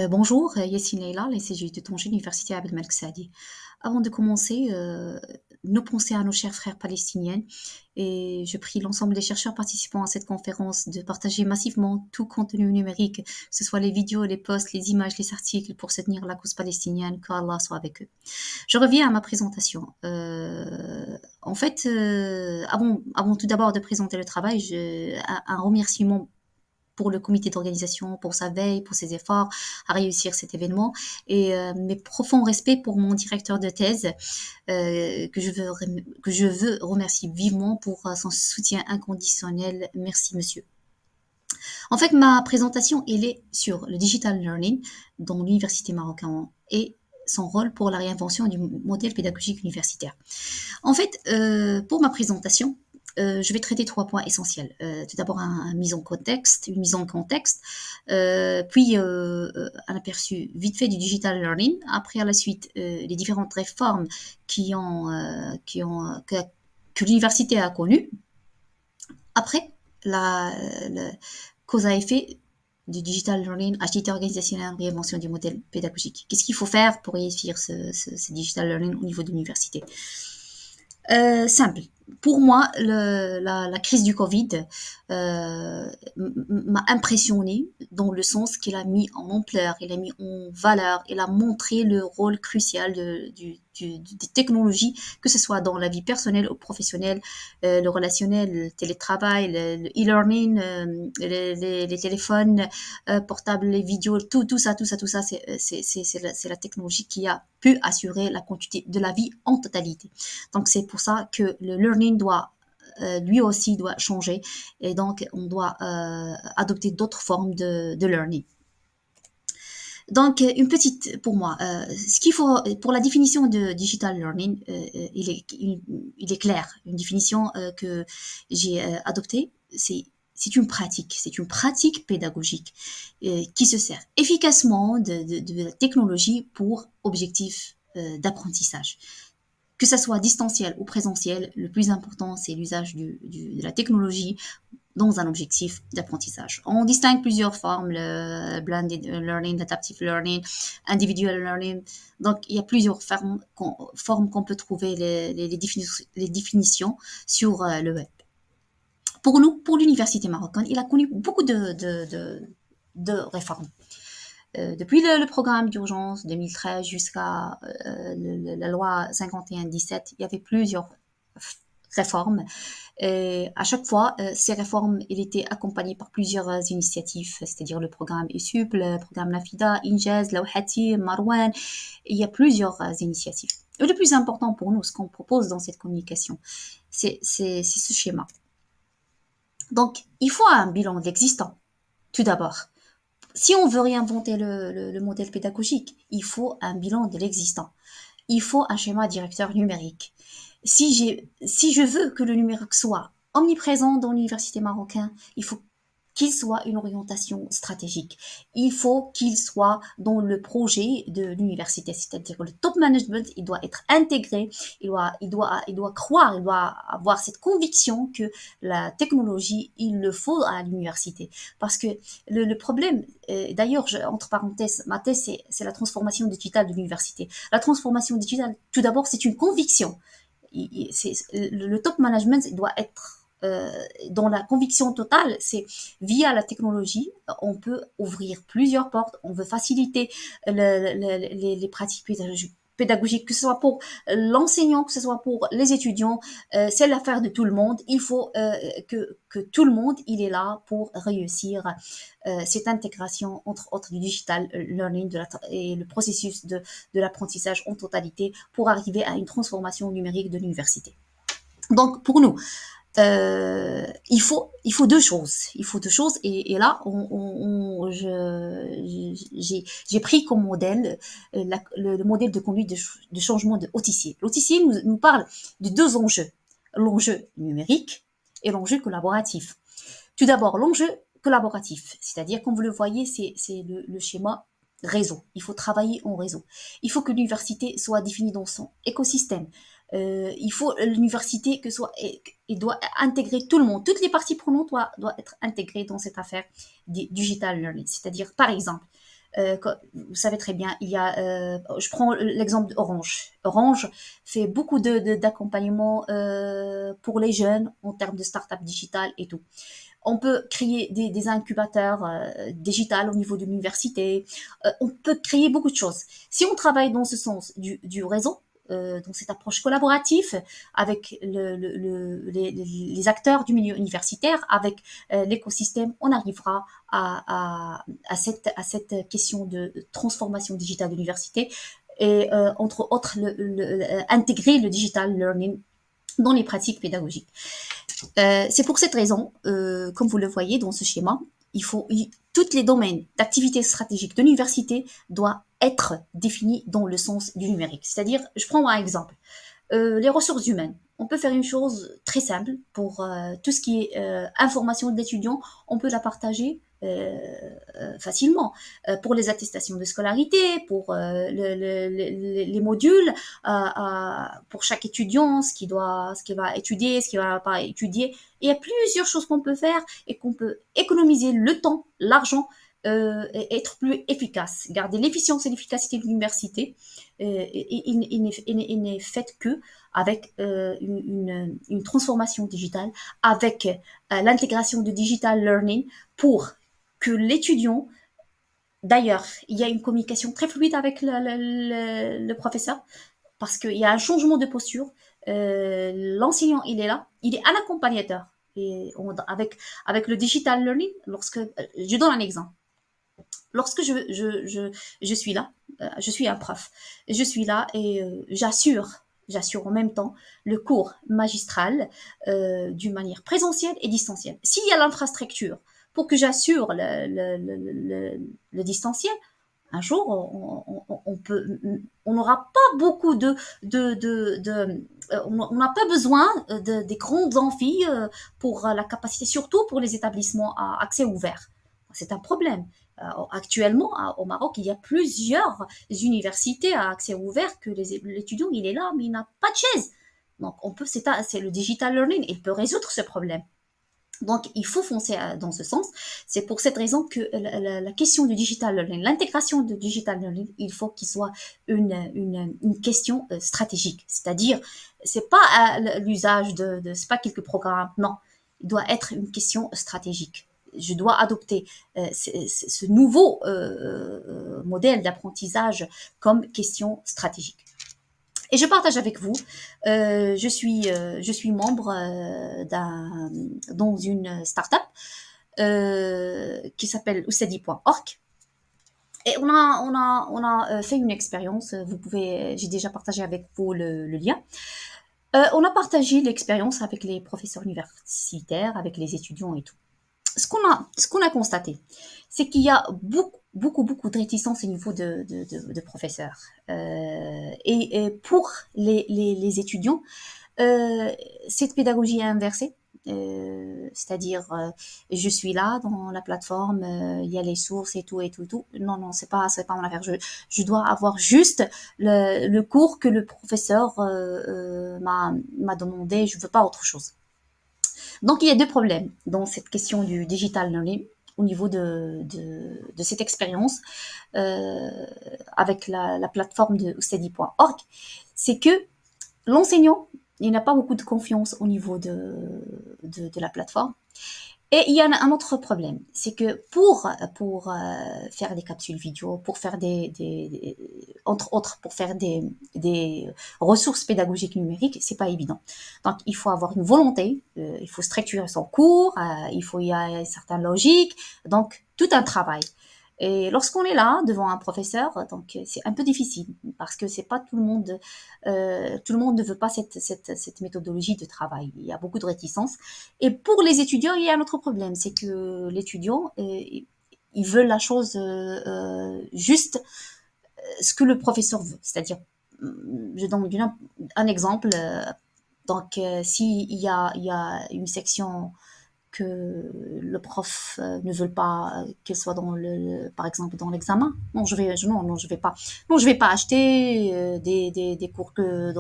Bonjour, Yassine Leïla, l'ICG de Tanger, l'Université Abdel Malek Saadi. Avant de commencer, nous pensons à nos chers frères palestiniens et je prie l'ensemble des chercheurs participants à cette conférence de partager massivement tout contenu numérique, que ce soit les vidéos, les posts, les images, les articles pour soutenir la cause palestinienne, qu'Allah soit avec eux. Je reviens à ma présentation. Avant tout d'abord de présenter le travail, un remerciement pour le comité d'organisation, pour sa veille, pour ses efforts à réussir cet événement et mes profonds respects pour mon directeur de thèse que je veux remercier vivement pour son soutien inconditionnel. Merci monsieur. En fait, ma présentation elle est sur le digital learning dans l'université marocaine et son rôle pour la réinvention du modèle pédagogique universitaire. En fait, pour ma présentation, je vais traiter trois points essentiels. Tout d'abord, une mise en contexte, puis un aperçu vite fait du digital learning. Après, à la suite, les différentes réformes qui ont, qui ont, que l'université a connues. Après, la cause à effet du digital learning, agilité organisationnelle, réinvention du modèle pédagogique. Qu'est-ce qu'il faut faire pour réussir ce digital learning au niveau de l'université? Simple. Pour moi, la crise du Covid m'a impressionné dans le sens qu'il a mis en ampleur, il a mis en valeur, il a montré le rôle crucial des technologies, que ce soit dans la vie personnelle ou professionnelle, le relationnel, le télétravail, le e-learning, les téléphones portables, les vidéos, tout ça, c'est la technologie qui a pu assurer la continuité de la vie en totalité. Donc c'est pour ça que le learning lui aussi doit changer et donc on doit adopter d'autres formes de learning. Donc, pour moi, ce qu'il faut, pour la définition de digital learning, il est clair. Une définition que j'ai adoptée, c'est une pratique pédagogique qui se sert efficacement de la technologie pour objectif d'apprentissage. Que ça soit distanciel ou présentiel, le plus important, c'est l'usage de la technologie dans un objectif d'apprentissage. On distingue plusieurs formes, le blended learning, adaptive learning, individual learning. Donc, il y a plusieurs formes qu'on peut trouver les définitions sur le web. Pour nous, pour l'université marocaine, il a connu beaucoup de réformes. Depuis le programme d'urgence 2013 jusqu'à la loi 51-17, il y avait plusieurs réformes. Et à chaque fois, ces réformes étaient accompagnées par plusieurs initiatives, c'est-à-dire le programme ESUP, le programme Nafida, Injaz, Lawhati, Marwan. Il y a plusieurs initiatives. Et le plus important pour nous, ce qu'on propose dans cette communication, c'est ce schéma. Donc, il faut un bilan de l'existant, tout d'abord. Si on veut réinventer le modèle pédagogique, il faut un bilan de l'existant. Il faut un schéma directeur numérique. Si je veux que le numérique soit omniprésent dans l'université marocaine, il faut qu'il soit une orientation stratégique. Il faut qu'il soit dans le projet de l'université, c'est-à-dire le top management, il doit être intégré, il doit croire, il doit avoir cette conviction que la technologie, il le faut à l'université. Parce que le problème, d'ailleurs, entre parenthèses, ma thèse, c'est la transformation digitale de l'université. La transformation digitale, tout d'abord, c'est une conviction. Le top management doit être dans la conviction totale, c'est via la technologie, on peut ouvrir plusieurs portes, on veut faciliter les pratiques pédagogiques, que ce soit pour l'enseignant, que ce soit pour les étudiants, c'est l'affaire de tout le monde. Il faut que tout le monde, il est là pour réussir cette intégration, entre autres, du digital learning et le processus de l'apprentissage en totalité pour arriver à une transformation numérique de l'université. Donc, pour nous, il faut deux choses. Il faut deux choses et là, j'ai pris comme modèle le modèle de conduite de changement de Autissier. L'Autissier nous parle de deux enjeux. L'enjeu numérique et l'enjeu collaboratif. Tout d'abord, l'enjeu collaboratif, c'est-à-dire, comme vous le voyez, c'est le schéma réseau. Il faut travailler en réseau. Il faut que l'université soit définie dans son écosystème. Il faut l'université il doit intégrer tout le monde, toutes les parties prenantes doivent être intégrées dans cette affaire digital learning. C'est-à-dire, par exemple, Vous savez très bien, je prends l'exemple d'Orange. Orange fait beaucoup d'accompagnement pour les jeunes en termes de start-up digital et tout. On peut créer des incubateurs digitales au niveau de l'université. On peut créer beaucoup de choses. Si on travaille dans ce sens du réseau, dans cette approche collaborative avec les acteurs du milieu universitaire, avec l'écosystème, on arrivera à cette question de transformation digitale de l'université et entre autres intégrer le digital learning dans les pratiques pédagogiques. C'est pour cette raison, comme vous le voyez dans ce schéma, tous les domaines d'activité stratégique de l'université doivent être définis dans le sens du numérique. C'est-à-dire, je prends un exemple, les ressources humaines. On peut faire une chose très simple pour tout ce qui est information de l'étudiant, on peut la partager facilement pour les attestations de scolarité, pour les modules, pour chaque étudiant, ce qu'il va étudier, ce qu'il va pas étudier. Il y a plusieurs choses qu'on peut faire et qu'on peut économiser le temps, l'argent et être plus efficace, garder l'efficience et l'efficacité de l'université. Il n'est fait que avec une transformation digitale, avec l'intégration de digital learning pour que l'étudiant, d'ailleurs, il y a une communication très fluide avec le professeur, parce qu'il y a un changement de posture. L'enseignant, il est là, il est un accompagnateur. Avec le digital learning, je donne un exemple. Lorsque je suis là, je suis un prof, je suis là et j'assure en même temps le cours magistral d'une manière présentielle et distancielle. S'il y a l'infrastructure pour que j'assure le distanciel, un jour, on n'aura pas beaucoup on n'a pas besoin des grandes amphis pour la capacité, surtout pour les établissements à accès ouvert. C'est un problème. Actuellement, au Maroc, il y a plusieurs universités à accès ouvert que l'étudiant, il est là, mais il n'a pas de chaise. Donc, c'est le digital learning, il peut résoudre ce problème. Donc, il faut foncer dans ce sens. C'est pour cette raison que la question du digital learning, l'intégration du digital learning, il faut qu'il soit une question stratégique. C'est-à-dire, c'est pas l'usage c'est pas quelques programmes. Non, il doit être une question stratégique. Je dois adopter ce nouveau modèle d'apprentissage comme question stratégique. Et je partage avec vous, je suis membre dans une start-up qui s'appelle oustadi.org. Et on a fait une expérience, j'ai déjà partagé avec vous le lien. On a partagé l'expérience avec les professeurs universitaires, avec les étudiants et tout. Ce qu'on a constaté, c'est qu'il y a beaucoup de réticence au niveau de professeurs. Et pour les étudiants, cette pédagogie est inversée. C'est-à-dire, je suis là dans la plateforme, il y a les sources et tout. Non, c'est pas mon affaire. Je dois avoir juste le cours que le professeur m'a demandé. Je veux pas autre chose. Donc, il y a deux problèmes dans cette question du digital learning au niveau de cette expérience avec la plateforme de study.org. C'est que l'enseignant, il n'a pas beaucoup de confiance au niveau de la plateforme. Et il y a un autre problème, c'est que pour faire des capsules vidéo, pour faire entre autres, pour faire des ressources pédagogiques numériques, c'est pas évident. Donc, il faut avoir une volonté, il faut structurer son cours, il y a une certaine logique, donc tout un travail. Et lorsqu'on est là devant un professeur, donc c'est un peu difficile parce que c'est pas tout le monde ne veut pas cette méthodologie de travail. Il y a beaucoup de réticence. Et pour les étudiants, il y a un autre problème, c'est que l'étudiant ils veulent la chose juste ce que le professeur veut. C'est-à-dire, je donne un exemple. Donc, s'il y a une section que le prof ne veut pas qu'elle soit par exemple dans l'examen. Non, je vais pas acheter des cours que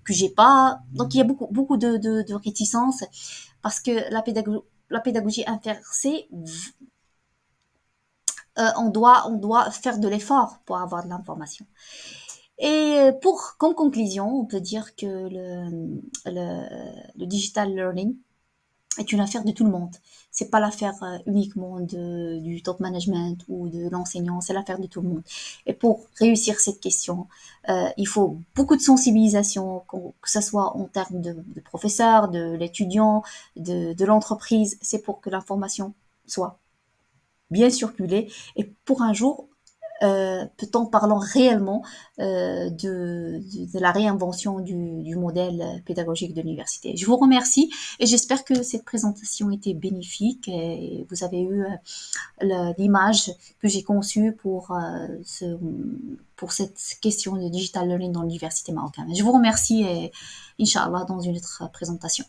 j'ai pas. Donc il y a beaucoup de réticence parce que la pédagogie inversée on doit faire de l'effort pour avoir de l'information. Et comme conclusion, on peut dire que le digital learning est une affaire de tout le monde. C'est pas l'affaire uniquement du top management ou de l'enseignant, c'est l'affaire de tout le monde. Et pour réussir cette question, il faut beaucoup de sensibilisation, que ce soit en termes de professeurs, de l'étudiant, de l'entreprise. C'est pour que l'information soit bien circulée et pour un jour tout en parlant réellement de la réinvention du modèle pédagogique de l'université. Je vous remercie et j'espère que cette présentation était bénéfique et vous avez eu l'image que j'ai conçue pour cette question de digital learning dans l'université marocaine. Je vous remercie et Inch'Allah dans une autre présentation.